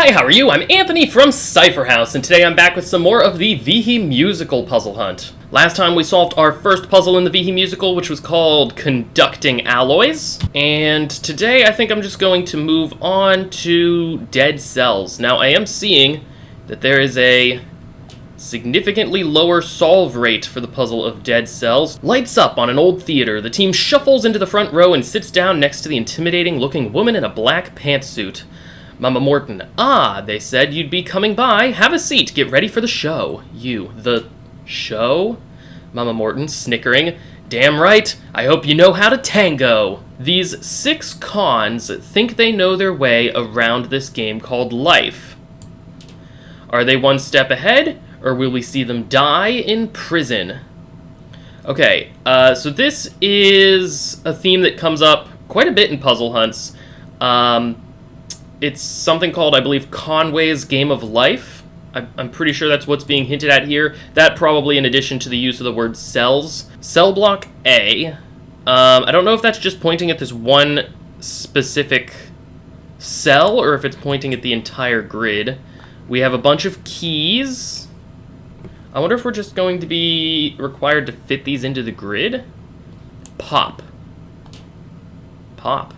Hi, how are you? I'm Anthony from Cipher House, and today I'm back with some more of the Vehemusical puzzle hunt. Last time we solved our first puzzle in the Vehemusical, which was called Conducting Alloys, and today I think I'm just going to move on to Dead Cells. Now, I am seeing that there is a significantly lower solve rate for the puzzle of Dead Cells. Lights up on an old theater. The team shuffles into the front row and sits down next to the intimidating-looking woman in a black pantsuit. Mama Morton, they said you'd be coming by. Have a seat. Get ready for the show. You, the show? Mama Morton, snickering. Damn right. I hope you know how to tango. These 6 cons think they know their way around this game called life. Are they one step ahead, or will we see them die in prison? Okay, so this is a theme that comes up quite a bit in puzzle hunts. It's something called, I believe, Conway's Game of Life. I'm pretty sure that's what's being hinted at here. That probably in addition to the use of the word cells. Cell block A. I don't know if that's just pointing at this one specific cell, or if it's pointing at the entire grid. We have a bunch of keys. I wonder if we're just going to be required to fit these into the grid? Pop. Pop.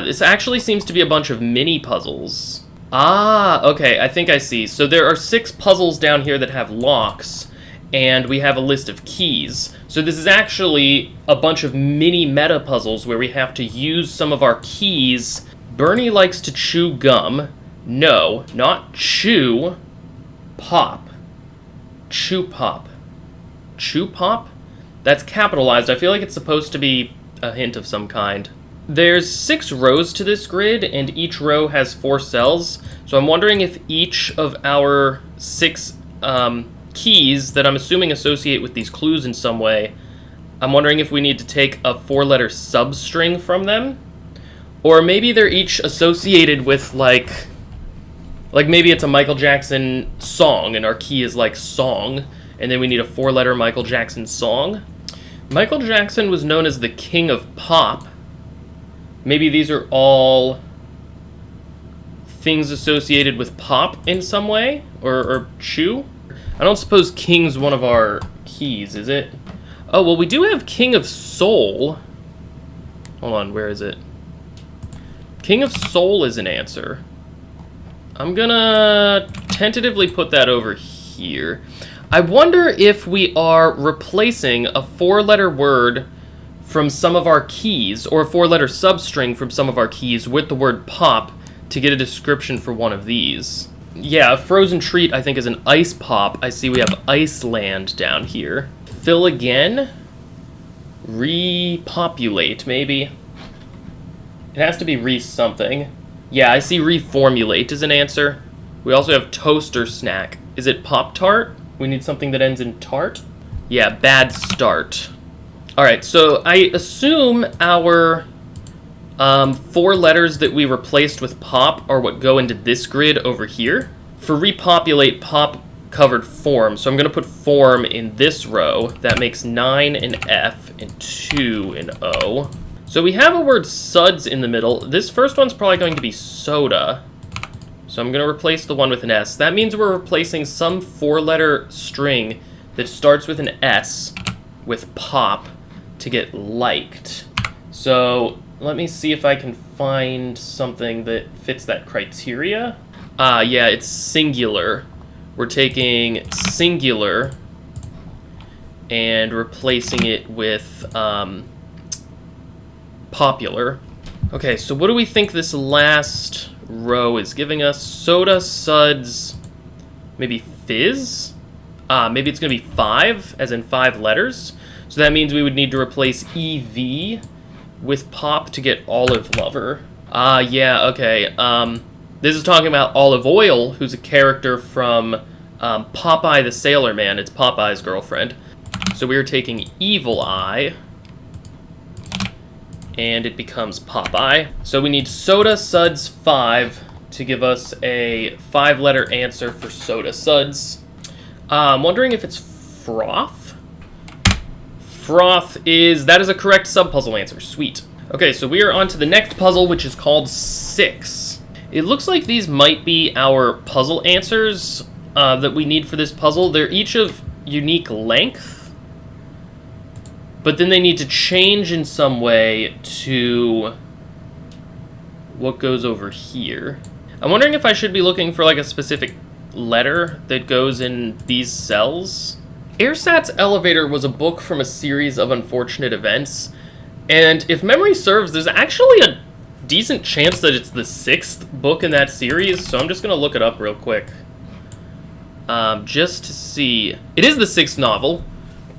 This actually seems to be a bunch of mini puzzles. Okay, I think I see. So there are 6 puzzles down here that have locks, and we have a list of keys. So this is actually a bunch of mini meta puzzles where we have to use some of our keys. Bernie likes to chew gum. No, not chew. Pop. Chew pop. Chew pop? That's capitalized. I feel like it's supposed to be a hint of some kind. There's 6 rows to this grid, and each row has 4 cells. So I'm wondering if each of our 6 keys that I'm assuming associate with these clues in some way, I'm wondering if we need to take a 4-letter substring from them. Or maybe they're each associated with, like maybe it's a Michael Jackson song, and our key is like song, and then we need a 4-letter Michael Jackson song. Michael Jackson was known as the king of pop. Maybe these are all things associated with pop in some way, or chew? I don't suppose king's one of our keys, is it? Oh, well, we do have king of soul. Hold on, where is it? King of soul is an answer. I'm gonna tentatively put that over here. I wonder if we are replacing a 4-letter word from some of our keys, or a 4-letter substring from some of our keys with the word pop to get a description for one of these. Yeah, a frozen treat I think is an ice pop. I see we have Iceland down here. Fill again. Repopulate, maybe. It has to be re-something. Yeah, I see reformulate as an answer. We also have toaster snack. Is it Pop-Tart? We need something that ends in tart? Yeah, bad start. Alright, so I assume our 4 letters that we replaced with pop are what go into this grid over here. For repopulate, pop covered form, so I'm going to put form in this row. That makes 9 in F and 2 in O. So we have a word suds in the middle. This first one's probably going to be soda. So I'm going to replace the one with an S. That means we're replacing some 4-letter string that starts with an S with pop to get liked. So let me see if I can find something that fits that criteria. Yeah, it's singular. We're taking singular and replacing it with popular. Okay, so what do we think this last row is giving us? Soda, suds, maybe fizz? Maybe it's going to be 5, as in 5 letters. So that means we would need to replace EV with pop to get olive lover. Yeah, okay. This is talking about Olive Oil, who's a character from Popeye the Sailor Man. It's Popeye's girlfriend. So we are taking Evil Eye, and it becomes Popeye. So we need soda suds 5 to give us a 5-letter answer for soda suds. I'm wondering if it's froth? That is a correct sub-puzzle answer. Sweet. Okay, so we are on to the next puzzle, which is called 6. It looks like these might be our puzzle answers that we need for this puzzle. They're each of unique length, but then they need to change in some way to what goes over here. I'm wondering if I should be looking for like a specific letter that goes in these cells. Airsat's Elevator was a book from a series of unfortunate events, and if memory serves, there's actually a decent chance that it's the 6th book in that series, so I'm just gonna look it up real quick. Just to see. It is the 6th novel.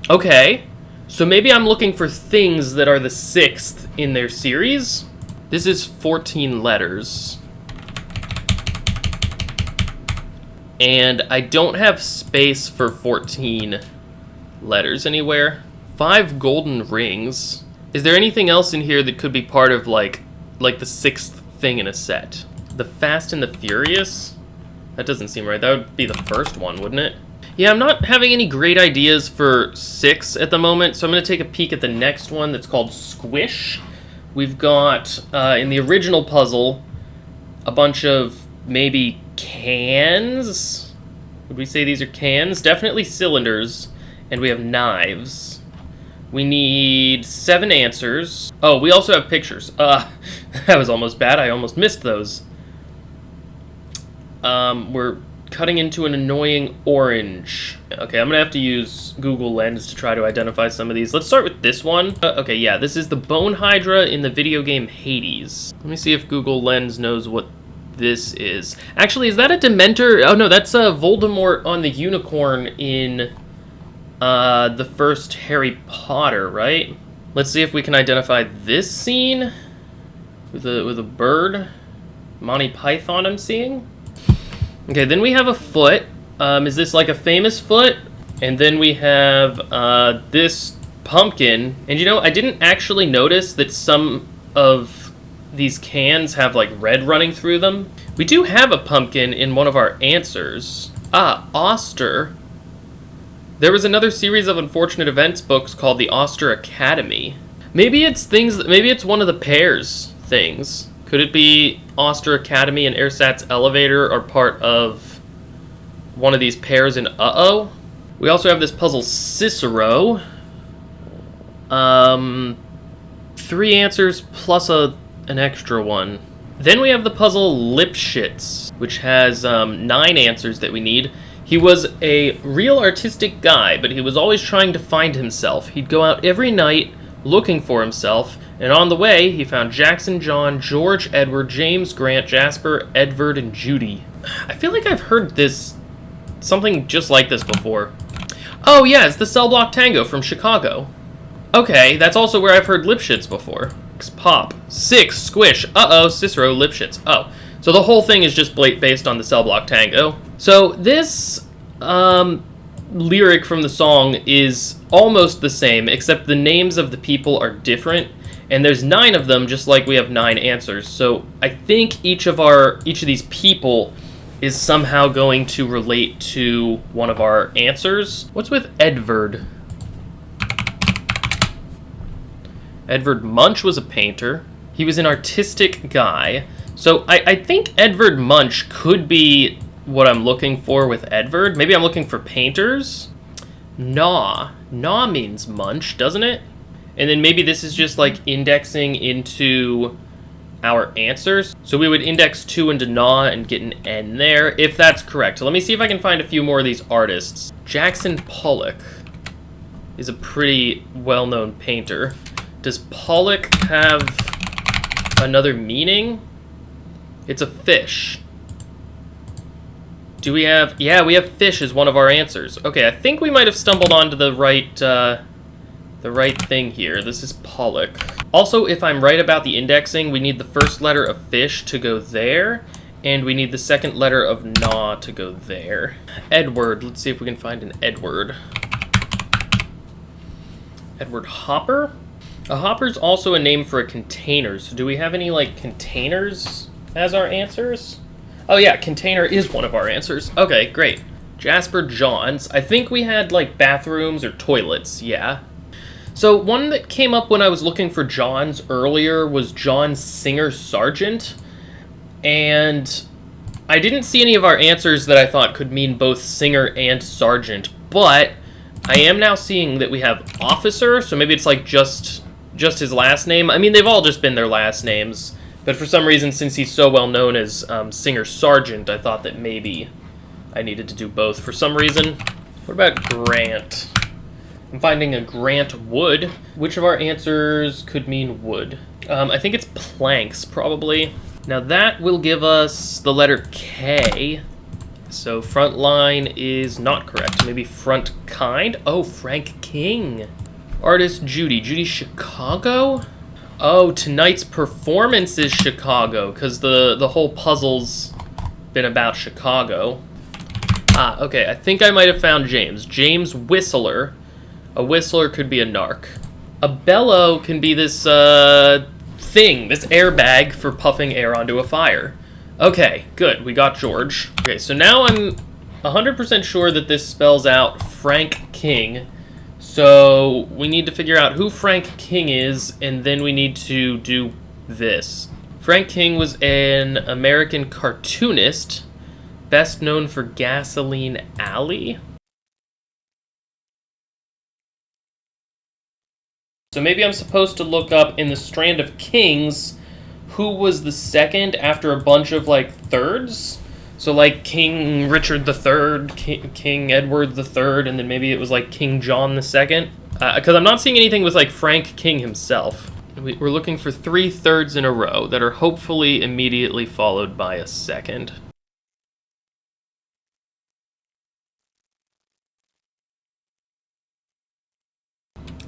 Okay, so maybe I'm looking for things that are the 6th in their series. This is 14 letters. And I don't have space for 14 letters anywhere. 5 golden rings. Is there anything else in here that could be part of like the 6th thing in a set? The Fast and the Furious? That doesn't seem right. That would be the first one, wouldn't it? Yeah, I'm not having any great ideas for 6 at the moment, so I'm going to take a peek at the next one that's called Squish. We've got, in the original puzzle, a bunch of maybe cans? Would we say these are cans? Definitely cylinders, and we have knives. We need 7 answers. Oh, we also have pictures. That was almost bad. I almost missed those. We're cutting into an annoying orange. Okay, I'm gonna have to use Google Lens to try to identify some of these. Let's start with this one. Okay, yeah, this is the Bone Hydra in the video game Hades. Let me see if Google Lens knows what this is. Actually, is that a Dementor? Oh no, that's Voldemort on the unicorn in the first Harry Potter, right? Let's see if we can identify this scene with a bird. Monty Python I'm seeing. Okay, then we have a foot. Is this like a famous foot? And then we have this pumpkin. And you know, I didn't actually notice that some of these cans have like red running through them. We do have a pumpkin in one of our answers. Oster. There was another series of unfortunate events books called the Oster Academy. Maybe it's one of the pairs things. Could it be Oster Academy and Airsat's Elevator are part of one of these pairs in Uh-Oh? We also have this puzzle Cicero. 3 answers plus an extra one. Then we have the puzzle Lipshits, which has 9 answers that we need. He was a real artistic guy, but he was always trying to find himself. He'd go out every night looking for himself, and on the way, he found Jackson, John, George, Edward, James, Grant, Jasper, Edvard, and Judy. I feel like I've heard something just like this before. Oh yeah, it's the Cell Block Tango from Chicago. Okay, that's also where I've heard Lipshits before. Pop. 6, Squish, Uh-Oh, Cicero, Lipshits. Oh, so the whole thing is just based on the Cell Block Tango. So this lyric from the song is almost the same, except the names of the people are different, and there's 9 of them, just like we have 9 answers. So I think each of these people is somehow going to relate to one of our answers. What's with Edvard? Edvard Munch was a painter. He was an artistic guy. So I think Edvard Munch could be what I'm looking for with Edvard. Maybe I'm looking for painters. Gnaw. Gnaw means munch, doesn't it? And then maybe this is just like indexing into our answers. So we would index 2 into gnaw and get an N there, if that's correct. So let me see if I can find a few more of these artists. Jackson Pollock is a pretty well-known painter. Does Pollock have another meaning? It's a fish. Do we have... Yeah, we have fish as one of our answers. Okay, I think we might have stumbled onto the right thing here. This is Pollock. Also, if I'm right about the indexing, we need the first letter of fish to go there, and we need the second letter of gnaw to go there. Edward. Let's see if we can find an Edward. Edward Hopper? A hopper's also a name for a container, so do we have any, like, containers as our answers? Oh yeah, container is one of our answers. Okay, great. Jasper Johns. I think we had, like, bathrooms or toilets, yeah. So one that came up when I was looking for John's earlier was John Singer Sargent, and I didn't see any of our answers that I thought could mean both singer and sergeant, but I am now seeing that we have officer, so maybe it's like just his last name. I mean, they've all just been their last names, but for some reason, since he's so well known as Singer Sargent, I thought that maybe I needed to do both for some reason. What about Grant? I'm finding a Grant Wood. Which of our answers could mean wood? I think it's planks, probably. Now that will give us the letter K. So front line is not correct. Maybe front kind? Oh, Frank King. Artist Judy. Judy Chicago? Oh, tonight's performance is Chicago, because the whole puzzle's been about Chicago. Ah, okay, I think I might have found James. James Whistler. A whistler could be a narc. A bellow can be this thing, this airbag for puffing air onto a fire. Okay, good, we got George. Okay, so now I'm 100% sure that this spells out Frank King. So we need to figure out who Frank King is, and then we need to do this. Frank King was an American cartoonist, best known for Gasoline Alley. So maybe I'm supposed to look up in the strand of kings who was the second after a bunch of, like, thirds. So, like, King Richard III, King Edward III, and then maybe it was, like, King John II. Because I'm not seeing anything with, like, Frank King himself. We're looking for 3 thirds in a row that are hopefully immediately followed by a second.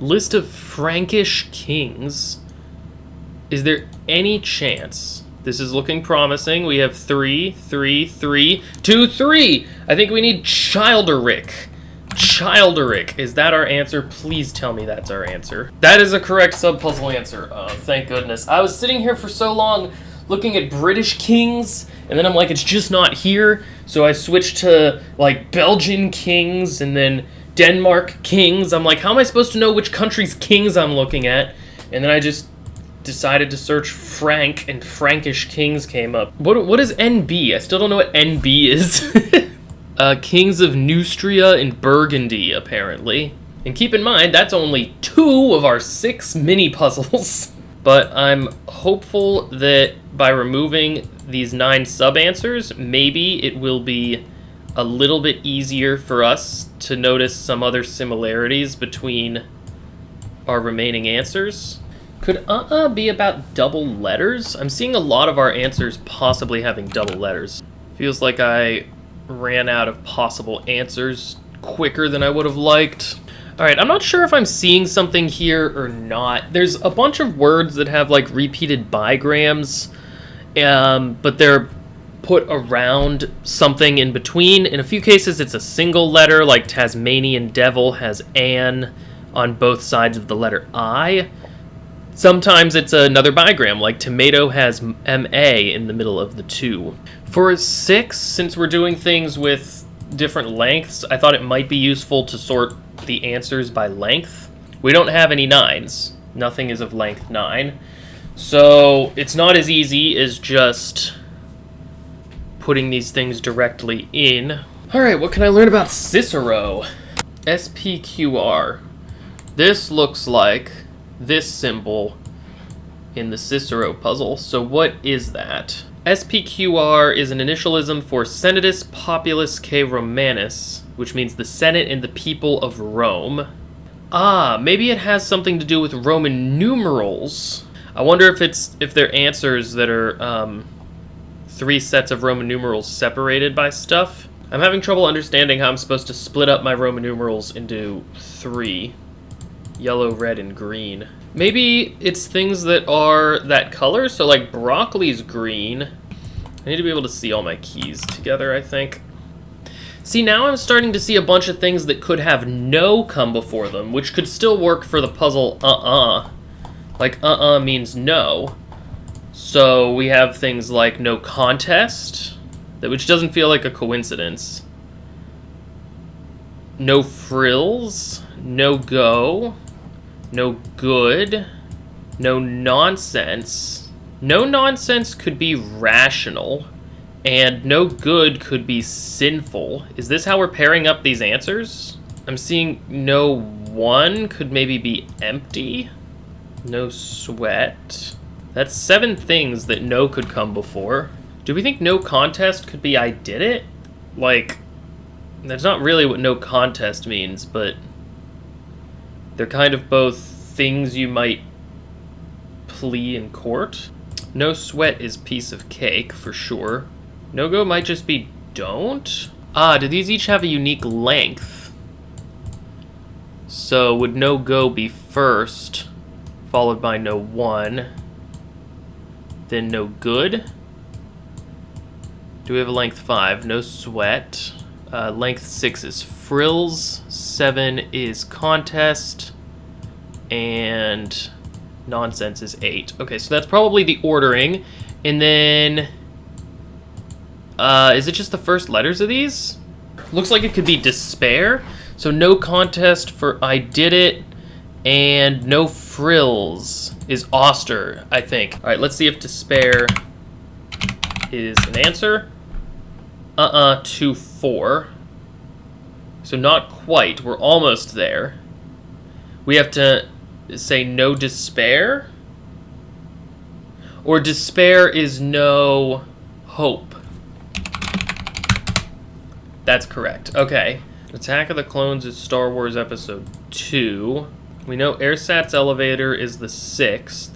List of Frankish kings. Is there any chance? This is looking promising. We have 3, 3, 3, 2, 3. I think we need Childeric. Childeric. Is that our answer? Please tell me that's our answer. That is a correct sub-puzzle answer. Oh, thank goodness. I was sitting here for so long looking at British kings, and then I'm like, it's just not here. So I switched to, like, Belgian kings, and then Denmark kings. I'm like, how am I supposed to know which country's kings I'm looking at? And then I just decided to search Frank, and Frankish kings came up. What is NB? I still don't know what NB is. Kings of Neustria and Burgundy, apparently. And keep in mind, that's only 2 of our 6 mini puzzles. But I'm hopeful that by removing these 9 sub-answers, maybe it will be a little bit easier for us to notice some other similarities between our remaining answers. Could be about double letters? I'm seeing a lot of our answers possibly having double letters. Feels like I ran out of possible answers quicker than I would have liked. Alright, I'm not sure if I'm seeing something here or not. There's a bunch of words that have, like, repeated bigrams, but they're put around something in between. In a few cases, it's a single letter, like Tasmanian Devil has an on both sides of the letter I. Sometimes it's another bigram, like tomato has M-A in the middle of the 2. For 6, since we're doing things with different lengths, I thought it might be useful to sort the answers by length. We don't have any 9s. Nothing is of length 9. So it's not as easy as just putting these things directly in. Alright, what can I learn about Cicero? SPQR. This looks like this symbol in the Cicero puzzle. So what is that? SPQR is an initialism for Senatus Populus K Romanus, which means the Senate and the people of Rome. Ah, maybe it has something to do with Roman numerals. I wonder if they're answers that are 3 sets of Roman numerals separated by stuff. I'm having trouble understanding how I'm supposed to split up my Roman numerals into 3. Yellow, red, and green. Maybe it's things that are that color, so like broccoli's green. I need to be able to see all my keys together, I think. See, now I'm starting to see a bunch of things that could have no come before them, which could still work for the puzzle Like means no. So we have things like no contest, which doesn't feel like a coincidence. No frills, no go, No good. No nonsense. No nonsense could be rational. And no good could be sinful. Is this how we're pairing up these answers? I'm seeing no one could maybe be empty. No sweat. That's 7 things that no could come before. Do we think no contest could be I did it? Like, that's not really what no contest means, but they're kind of both things you might plea in court. No sweat is piece of cake, for sure. No-go might just be don't? Ah, do these each have a unique length? So would no-go be first, followed by no-one, then no-good? Do we have a length 5? No sweat. Length 6 is frills, 7 is contest, and nonsense is 8. Okay, so that's probably the ordering. And then, is it just the first letters of these? Looks like it could be despair. So no contest for I did it, and no frills is Auster, I think. All right, let's see if despair is an answer. 2, 4. So not quite. We're almost there. We have to say no despair? Or despair is no hope. That's correct. Okay. Attack of the Clones is Star Wars Episode 2. We know Airsat's Elevator is the 6th.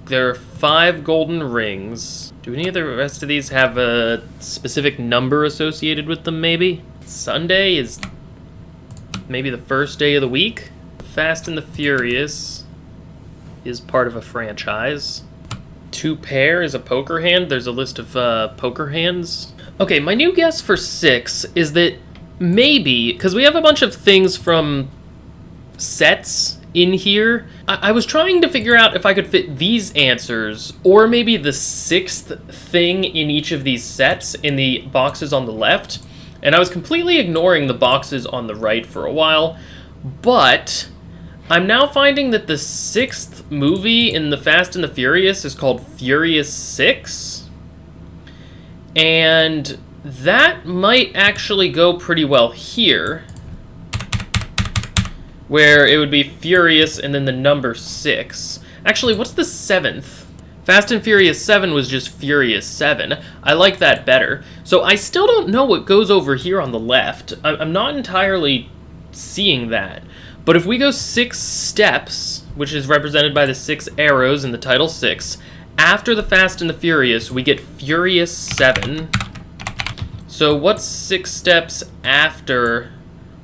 There are 5 golden rings. Do any of the rest of these have a specific number associated with them, maybe? Sunday is maybe the first day of the week? Fast and the Furious is part of a franchise. 2 pair is a poker hand. There's a list of poker hands. Okay, my new guess for 6 is that maybe, because we have a bunch of things from sets in here, I was trying to figure out if I could fit these answers, or maybe the 6th thing in each of these sets in the boxes on the left, and I was completely ignoring the boxes on the right for a while, but I'm now finding that the 6th movie in the Fast and the Furious is called Furious 6, and that might actually go pretty well here, where it would be Furious and then the number 6. Actually, what's the 7th? Fast and Furious 7 was just Furious 7. I like that better. So I still don't know what goes over here on the left. I'm not entirely seeing that. But if we go 6 steps, which is represented by the 6 arrows in the title 6, after the Fast and the Furious, we get Furious 7. So what's 6 steps after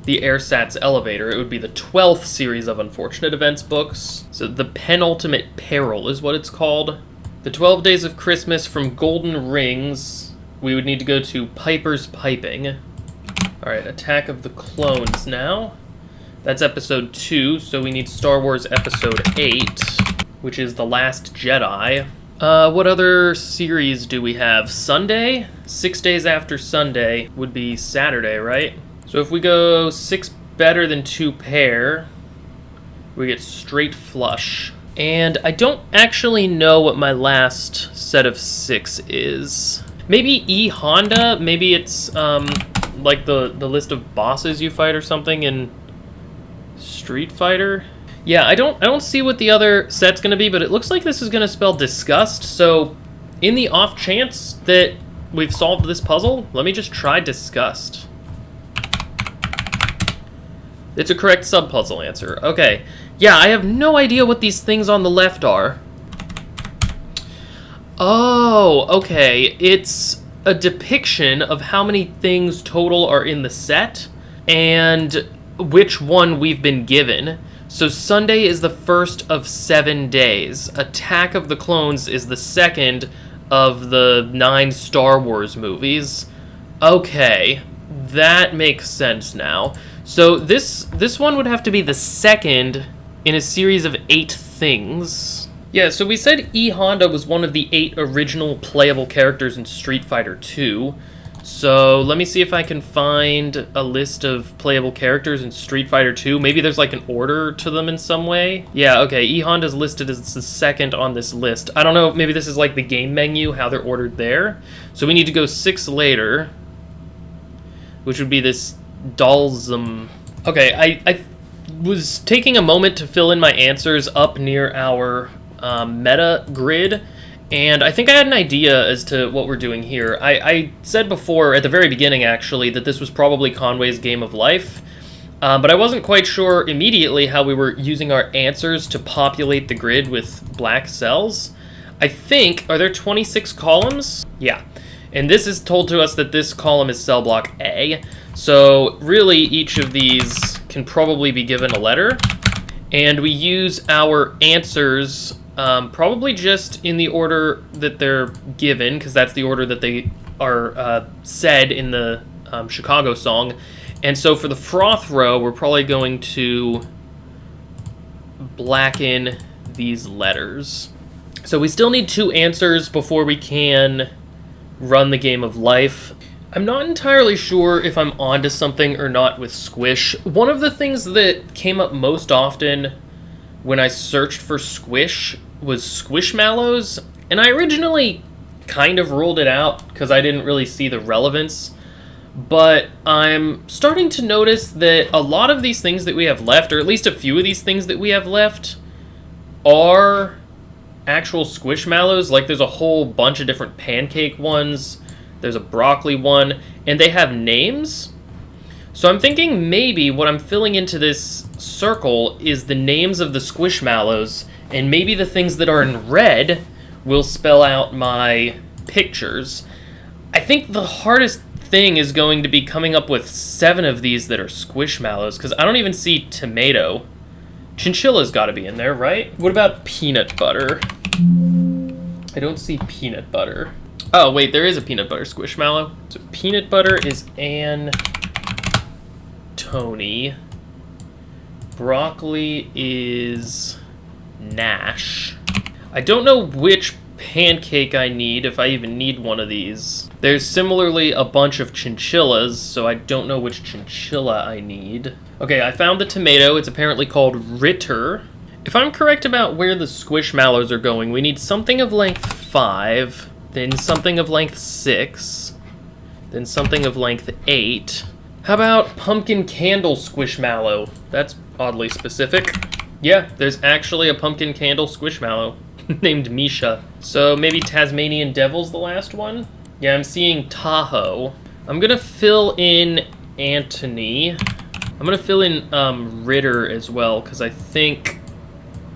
the Airsat's Elevator? It would be the 12th series of Unfortunate Events books. So the Penultimate Peril is what it's called. The 12 Days of Christmas from Golden Rings, we would need to go to Piper's Piping. Alright, Attack of the Clones now. That's episode 2, so we need Star Wars episode 8, which is The Last Jedi. What other series do we have? Sunday? 6 days after Sunday would be Saturday, right? So if we go 6 better than 2 pair, we get straight flush. And I don't actually know what my last set of 6 is. Maybe E Honda? Maybe it's like the list of bosses you fight or something in Street Fighter? Yeah, I don't see what the other set's gonna be, but it looks like this is gonna spell disgust. So in the off chance that we've solved this puzzle, let me just try disgust. It's a correct sub-puzzle answer. Okay. Yeah, I have no idea what these things on the left are. Oh, okay. It's a depiction of how many things total are in the set and which one we've been given. So Sunday is the first of 7 days. Attack of the Clones is the second of the 9 Star Wars movies. Okay, that makes sense now. So this one would have to be the second in a series of 8 things. Yeah, so we said E Honda was one of the 8 original playable characters in Street Fighter 2. So let me see if I can find a list of playable characters in Street Fighter 2. Maybe there's like an order to them in some way. Yeah, okay, E Honda's listed as the second on this list. I don't know, maybe this is like the game menu, how they're ordered there. So we need to go 6 later, which would be this Dalsum. Okay, I was taking a moment to fill in my answers up near our meta grid, and I think I had an idea as to what we're doing here. I said before, at the very beginning actually, that this was probably Conway's Game of Life, but I wasn't quite sure immediately how we were using our answers to populate the grid with black cells. I think, are there 26 columns? Yeah, and this is told to us that this column is cell block A, so really each of these can probably be given a letter, and we use our answers probably just in the order that they're given, because that's the order that they are said in the Chicago song. And so for the froth row, we're probably going to blacken these letters. So we still need 2 answers before we can run the Game of Life. I'm not entirely sure if I'm onto something or not with Squish. One of the things that came up most often when I searched for Squish was Squishmallows, and I originally kind of ruled it out because I didn't really see the relevance, but I'm starting to notice that a lot of these things that we have left, or at least a few of these things that we have left, are actual Squishmallows. Like, there's a whole bunch of different pancake ones, there's a broccoli one, and they have names. So I'm thinking maybe what I'm filling into this circle is the names of the Squishmallows, and maybe the things that are in red will spell out my pictures. I think the hardest thing is going to be coming up with 7 of these that are Squishmallows, because I don't even see tomato. Chinchilla's got to be in there, right? What about peanut butter? I don't see peanut butter. Oh, wait, there is a peanut butter Squishmallow. So peanut butter is Ann, Tony. Broccoli is Nash. I don't know which pancake I need, if I even need one of these. There's similarly a bunch of chinchillas, so I don't know which chinchilla I need. Okay, I found the tomato. It's apparently called Ritter. If I'm correct about where the Squishmallows are going, we need something of length 5, then something of length 6, then something of length 8. How about pumpkin candle Squishmallow? That's oddly specific. Yeah, there's actually a pumpkin candle Squishmallow named Misha. So maybe Tasmanian Devil's the last one? Yeah, I'm seeing Tahoe. I'm gonna fill in Anthony. I'm gonna fill in Ritter as well, because I think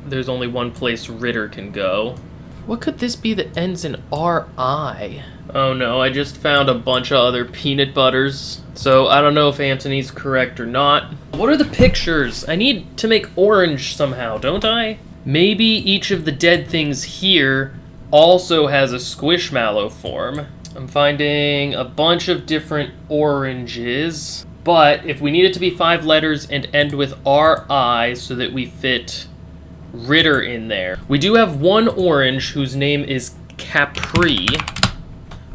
there's only one place Ritter can go. What could this be that ends in R-I? Oh no, I just found a bunch of other peanut butters. So I don't know if Anthony's correct or not. What are the pictures? I need to make orange somehow, don't I? Maybe each of the dead things here also has a Squishmallow form. I'm finding a bunch of different oranges, but if we need it to be 5 letters and end with R-I so that we fit Ritter in there. We do have one orange whose name is Capri,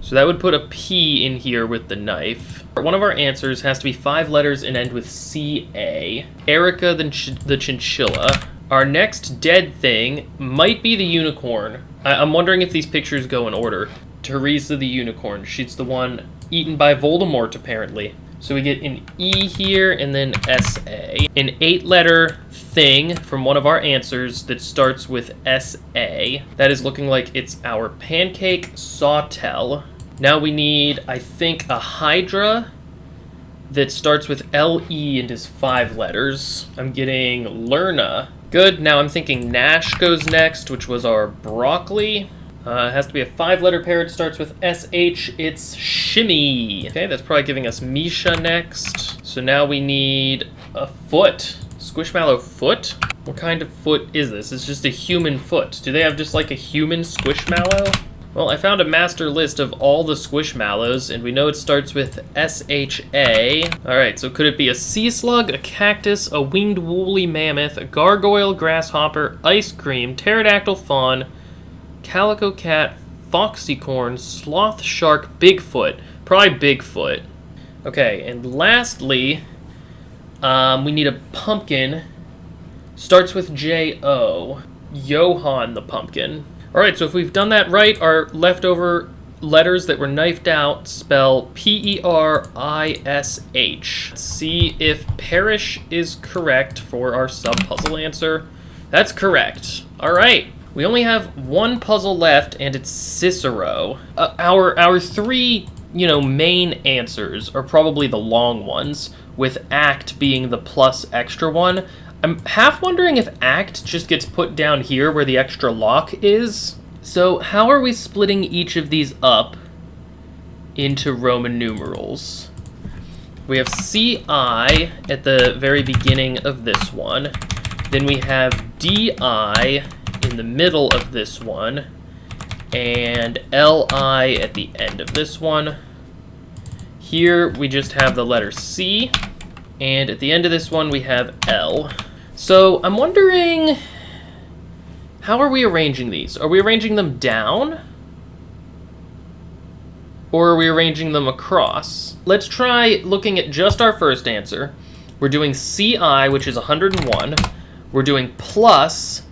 so that would put a P in here with the knife. One of our answers has to be 5 letters and end with C-A. Erica the chinchilla. Our next dead thing might be the unicorn. I'm wondering if these pictures go in order. Teresa the unicorn. She's the one eaten by Voldemort, apparently. So we get an E here and then S-A. An 8-letter thing from one of our answers that starts with S-A. That is looking like it's our pancake sawtell. Now we need, I think, a Hydra that starts with L-E and is 5 letters. I'm getting Lerna. Good, now I'm thinking Nash goes next, which was our broccoli. It has to be a 5-letter pair. It starts with S-H. It's Shimmy. Okay, that's probably giving us Misha next. So now we need a foot. Squishmallow foot? What kind of foot is this? It's just a human foot. Do they have just like a human Squishmallow? Well, I found a master list of all the Squishmallows, and we know it starts with S-H-A. Alright, so could it be a sea slug, a cactus, a winged woolly mammoth, a gargoyle, grasshopper, ice cream, pterodactyl fawn, calico cat, foxycorn, sloth shark, Bigfoot? Probably Bigfoot. Okay, and lastly, we need a pumpkin. Starts with J-O. Johann the pumpkin. Alright, so if we've done that right, our leftover letters that were knifed out spell P-E-R-I-S-H. Let's see if Parish is correct for our sub-puzzle answer. That's correct. Alright, we only have one puzzle left, and it's Cicero. Our three, main answers are probably the long ones, with act being the plus extra one. I'm half wondering if act just gets put down here where the extra lock is. So how are we splitting each of these up into Roman numerals? We have CI at the very beginning of this one. Then we have DI in the middle of this one. And LI at the end of this one. Here we just have the letter C. And at the end of this one we have L. So I'm wondering, how are we arranging these? Are we arranging them down? Or are we arranging them across? Let's try looking at just our first answer. We're doing CI, which is 101. We're doing plus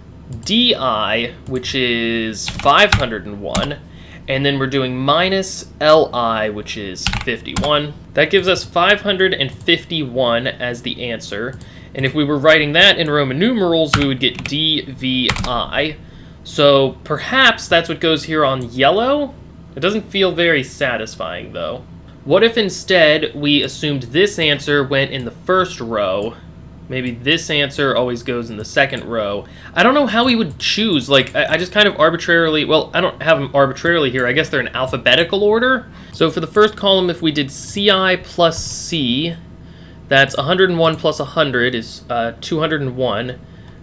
DI, which is 501. And then we're doing minus LI, which is 51. That gives us 551 as the answer. And if we were writing that in Roman numerals, we would get DVI. So perhaps that's what goes here on yellow? It doesn't feel very satisfying, though. What if instead we assumed this answer went in the first row? Maybe this answer always goes in the second row. I don't know how we would choose. I just kind of arbitrarily... Well, I don't have them arbitrarily here. I guess they're in alphabetical order. So for the first column, if we did CI plus C... That's 101 plus 100 is 201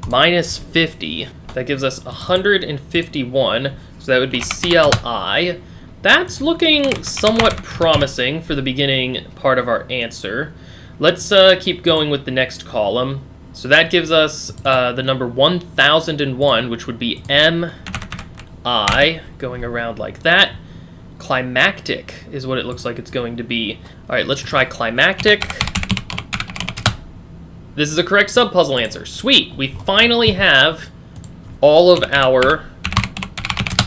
minus 50. That gives us 151, so that would be CLI. That's looking somewhat promising for the beginning part of our answer. Let's keep going with the next column. So that gives us the number 1001, which would be MI, going around like that. Climactic is what it looks like it's going to be. All right, let's try climactic. This is a correct sub-puzzle answer. Sweet! We finally have all of our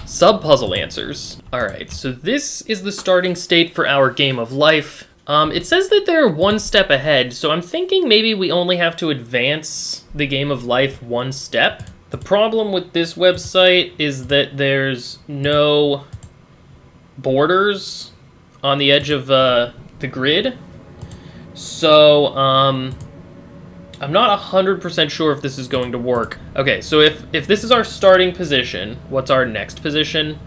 sub-puzzle answers. Alright, so this is the starting state for our game of life. It says that they're one step ahead, so I'm thinking maybe we only have to advance the game of life one step. The problem with this website is that there's no borders on the edge of the grid. So, I'm not 100% sure if this is going to work. Okay, so if this is our starting position, what's our next position?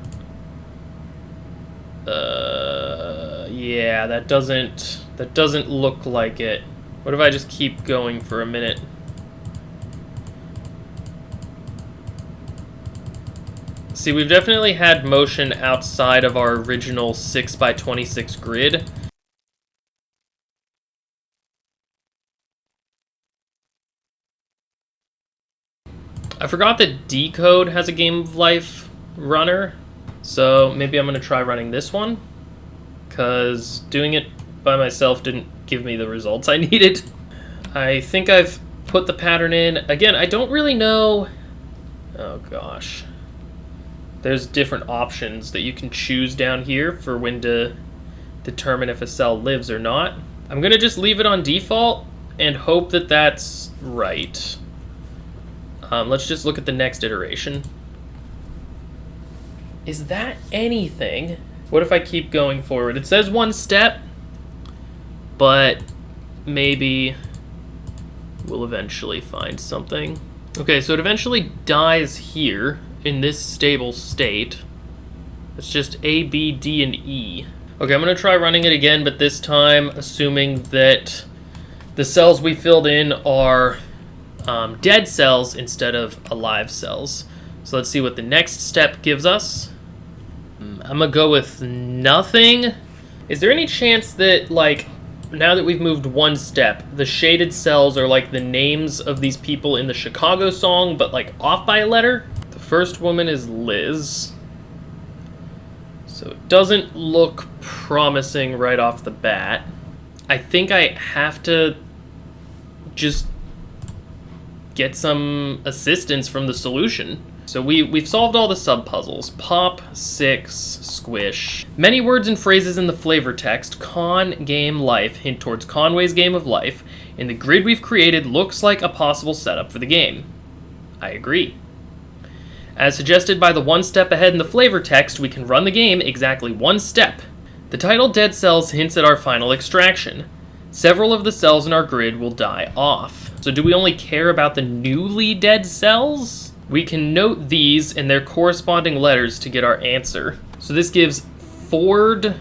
Yeah, that doesn't look like it. What if I just keep going for a minute? See, we've definitely had motion outside of our original 6x26 grid. I forgot that Decode has a Game of Life runner, so maybe I'm going to try running this one, because doing it by myself didn't give me the results I needed. I think I've put the pattern in. Again, I don't really know... Oh gosh. There's different options that you can choose down here for when to determine if a cell lives or not. I'm going to just leave it on default and hope that that's right. Let's just look at the next iteration. Is that anything? What if I keep going forward? It says one step, but maybe we'll eventually find something. Okay, so it eventually dies here in this stable state. It's just A, B, D, and E. Okay, I'm going to try running it again, but this time assuming that the cells we filled in are dead cells instead of alive cells. So let's see what the next step gives us. I'm gonna go with nothing. Is there any chance that, now that we've moved one step, the shaded cells are like the names of these people in the Chicago song, but off by a letter? The first woman is Liz. So it doesn't look promising right off the bat. I think I have to just get some assistance from the solution. So we've solved all the sub-puzzles. Pop, six, squish. Many words and phrases in the flavor text, con, game, life, hint towards Conway's game of life, and the grid we've created looks like a possible setup for the game. I agree. As suggested by the one step ahead in the flavor text, we can run the game exactly one step. The title Dead Cells hints at our final extraction. Several of the cells in our grid will die off. So do we only care about the newly dead cells? We can note these in their corresponding letters to get our answer. So this gives Ford,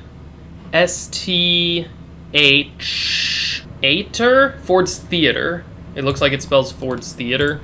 S-T-H, Ater? Ford's Theater. It looks like it spells Ford's Theater.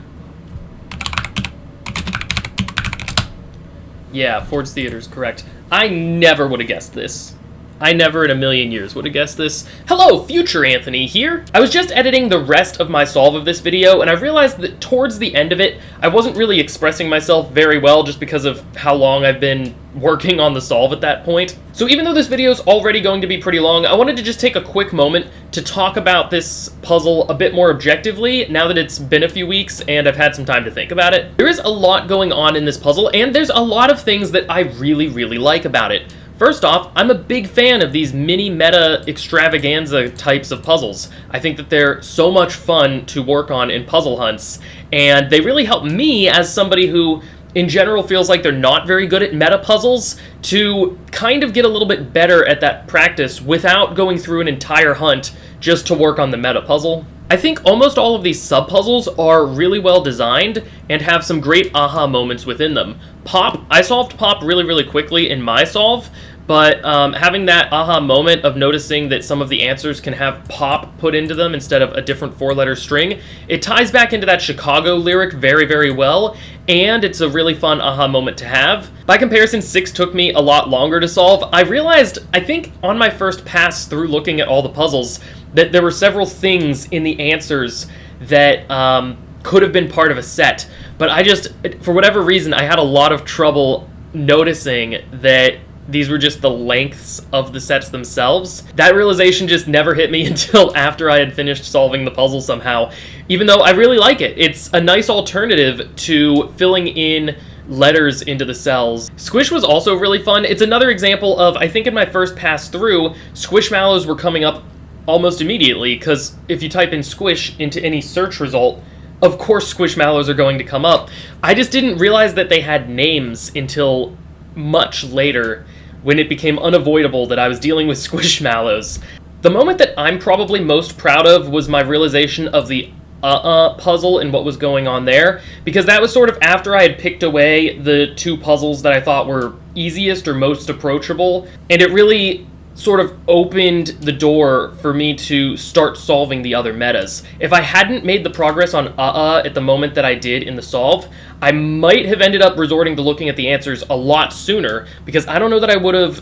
Yeah, Ford's Theater is correct. I never would have guessed this. I never in a million years would have guessed this. Hello, future Anthony here. I was just editing the rest of my solve of this video, and I realized that towards the end of it, I wasn't really expressing myself very well just because of how long I've been working on the solve at that point. So even though this video is already going to be pretty long, I wanted to just take a quick moment to talk about this puzzle a bit more objectively now that it's been a few weeks and I've had some time to think about it. There is a lot going on in this puzzle, and there's a lot of things that I really, really like about it. First off, I'm a big fan of these mini-meta extravaganza types of puzzles. I think that they're so much fun to work on in puzzle hunts, and they really help me as somebody who, in general, feels like they're not very good at meta puzzles to kind of get a little bit better at that practice without going through an entire hunt just to work on the meta puzzle. I think almost all of these sub-puzzles are really well designed and have some great aha moments within them. Pop, I solved Pop really, really quickly in my solve, but having that aha moment of noticing that some of the answers can have pop put into them instead of a different four-letter string, it ties back into that Chicago lyric very, very well, and it's a really fun aha moment to have. By comparison, 6 took me a lot longer to solve. I realized, I think on my first pass through looking at all the puzzles, that there were several things in the answers that could have been part of a set, but I just, for whatever reason, I had a lot of trouble noticing that these were just the lengths of the sets themselves. That realization just never hit me until after I had finished solving the puzzle somehow, even though I really like it. It's a nice alternative to filling in letters into the cells. Squish was also really fun. It's another example of, I think in my first pass through, Squishmallows were coming up almost immediately, because if you type in Squish into any search result, of course Squishmallows are going to come up. I just didn't realize that they had names until much later, when it became unavoidable that I was dealing with Squishmallows. The moment that I'm probably most proud of was my realization of the puzzle and what was going on there, because that was sort of after I had picked away the 2 puzzles that I thought were easiest or most approachable, and it really sort of opened the door for me to start solving the other metas. If I hadn't made the progress on at the moment that I did in the solve, I might have ended up resorting to looking at the answers a lot sooner, because I don't know that I would have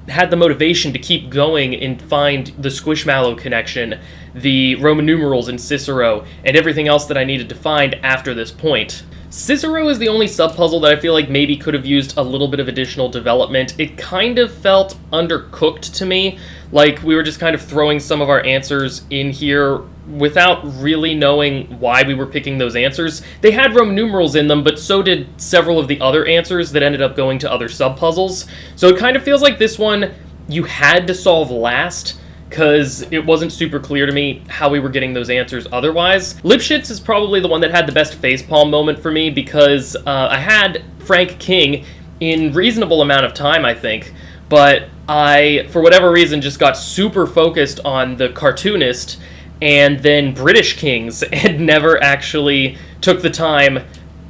had the motivation to keep going and find the Squishmallow connection, the Roman numerals in Cicero, and everything else that I needed to find after this point. Cicero is the only sub-puzzle that I feel like maybe could have used a little bit of additional development. It kind of felt undercooked to me, like we were just kind of throwing some of our answers in here without really knowing why we were picking those answers. They had Roman numerals in them, but so did several of the other answers that ended up going to other sub-puzzles. So it kind of feels like this one you had to solve last, because it wasn't super clear to me how we were getting those answers otherwise. Lipshits is probably the one that had the best facepalm moment for me, because I had Frank King in reasonable amount of time, I think, but I, for whatever reason, just got super focused on the cartoonist and then British kings and never actually took the time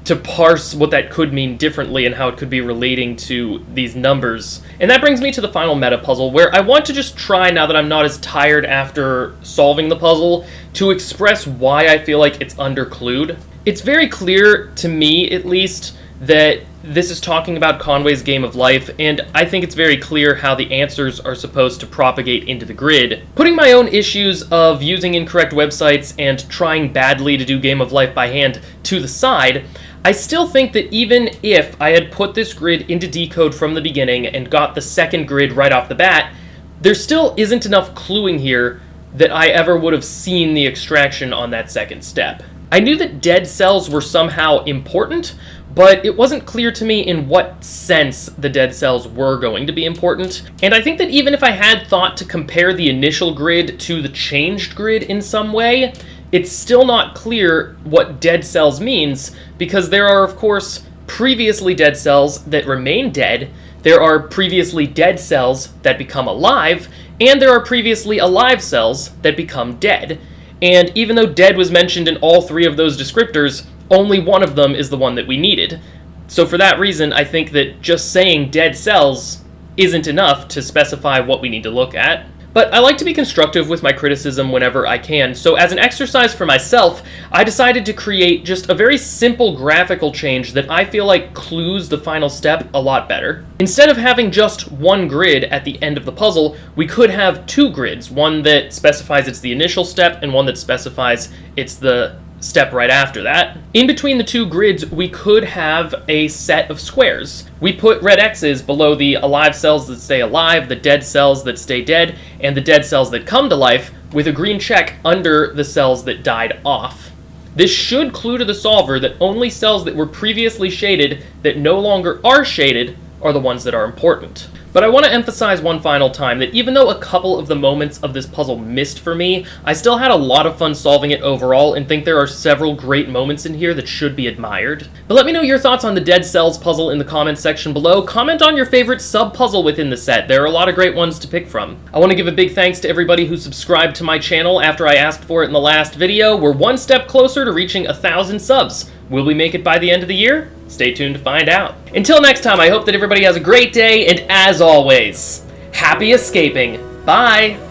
to parse what that could mean differently and how it could be relating to these numbers. And that brings me to the final meta puzzle, where I want to just try, now that I'm not as tired after solving the puzzle, to express why I feel like it's underclued. It's very clear, to me at least, that this is talking about Conway's game of life, and I think it's very clear how the answers are supposed to propagate into the grid. Putting my own issues of using incorrect websites and trying badly to do game of life by hand to the side, I still think that even if I had put this grid into decode from the beginning and got the second grid right off the bat, there still isn't enough cluing here that I ever would have seen the extraction on that second step. I knew that dead cells were somehow important, but it wasn't clear to me in what sense the dead cells were going to be important. And I think that even if I had thought to compare the initial grid to the changed grid in some way, it's still not clear what dead cells means, because there are, of course, previously dead cells that remain dead, there are previously dead cells that become alive, and there are previously alive cells that become dead. And even though dead was mentioned in all three of those descriptors, only one of them is the one that we needed. So for that reason, I think that just saying dead cells isn't enough to specify what we need to look at. But I like to be constructive with my criticism whenever I can, so as an exercise for myself, I decided to create just a very simple graphical change that I feel like clues the final step a lot better. Instead of having just one grid at the end of the puzzle, we could have two grids, one that specifies it's the initial step and one that specifies it's the step right after that. In between the two grids, we could have a set of squares. We put red X's below the alive cells that stay alive, the dead cells that stay dead, and the dead cells that come to life, with a green check under the cells that died off. This should clue to the solver that only cells that were previously shaded that no longer are shaded are the ones that are important. But I want to emphasize one final time that even though a couple of the moments of this puzzle missed for me, I still had a lot of fun solving it overall and think there are several great moments in here that should be admired. But let me know your thoughts on the Dead Cells puzzle in the comments section below. Comment on your favorite sub-puzzle within the set. There are a lot of great ones to pick from. I want to give a big thanks to everybody who subscribed to my channel after I asked for it in the last video. We're one step closer to reaching 1,000 subs. Will we make it by the end of the year? Stay tuned to find out. Until next time, I hope that everybody has a great day, and as always, happy escaping. Bye!